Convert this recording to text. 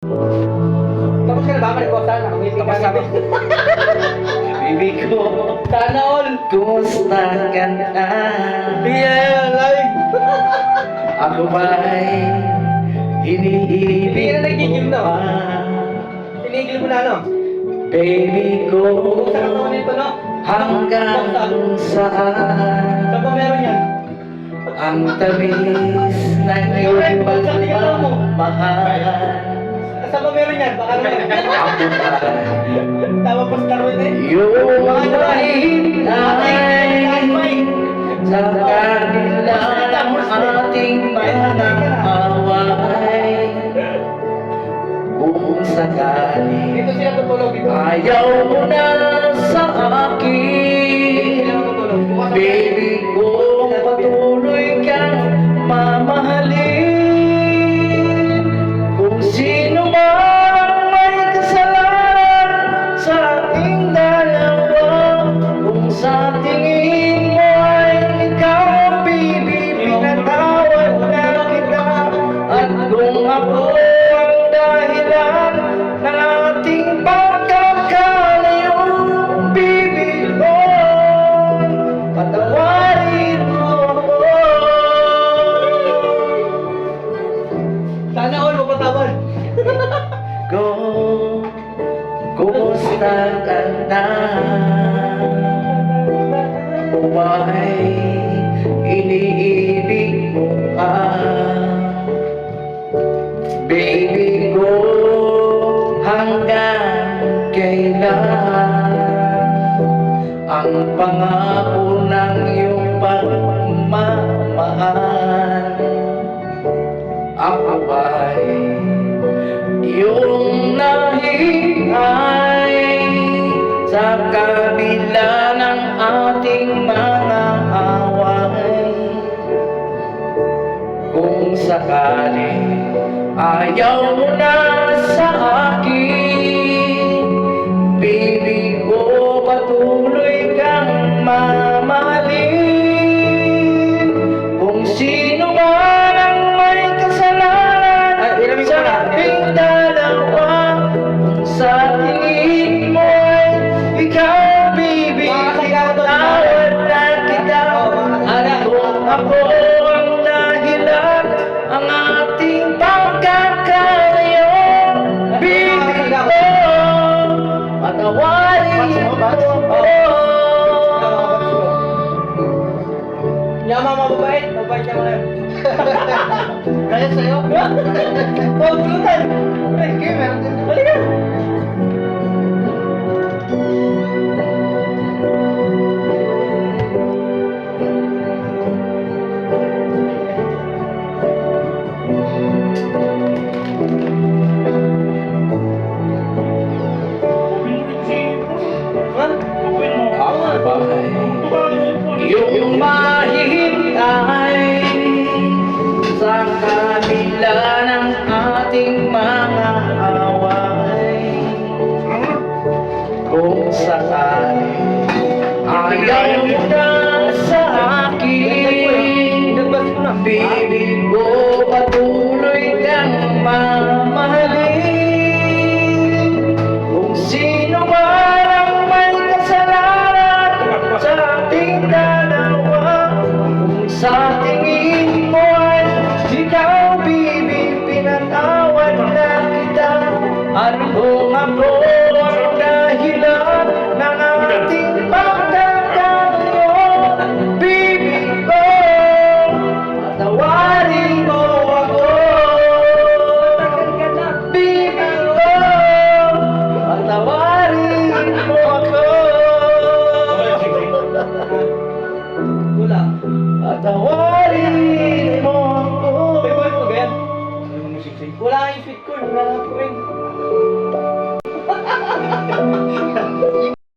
Tapos ka na ba? Mariposa? Nakangiti ka na. Bibi ko, Sana all! kumusta ka na? Yeah, live! Ako ba'y Hindi iniibig ka na nagigim, no? pa? Tinigil mo na, no? Baby ko, Kung saan naman nito, no? hanggang saan Saan ba meron yan? ang tamis ng iyong pagmamahal? Saan ba meron yan? Baka naman. Ako ba'y Tama po sa tarwin eh. iyong mahintay sa kabila ng ating mga away? Kung sakali Dito sila tutulog dito. ayaw mo na sa akin, Sila tutulog. Bukas ako. baby ko, patuloy kang mamahalin. Kung sino man may kasalanan sa ating dalawa, kung sa tingin mo ay ikaw, baby, pinatawad na kita. At kung ako ang dahilan ng ating pagkakalayo, baby ko, patawarin mo ako. Sana all mapatawad. Go, kumusta ka na? O ba'y iniibig mo pa? Baby ko, hanggang kailan ang pangako ng iyong pagmamahal? Ako ba'y iyong nahihintay sa kabila ng ating mga away? Kung sakali ayaw mo na sa akin, baby ko, patuloy kang mamahalin. Kung sino man ang may kasalanan sa ating dalawa, kung sa tingin mo ay ikaw, baby, tawad na kita. At kung ako ang dahilan ang ating pagkakalayo, baby ko, patawarin mo ako. Yama, mababait. Mababait niya mga yun. Kaya sa'yo? Oh, pulutan! Okay, meron din. Halika! Ha? Ako ba'y iyong mahihintay sa kabila ng ating mga away? Kung sakali ayaw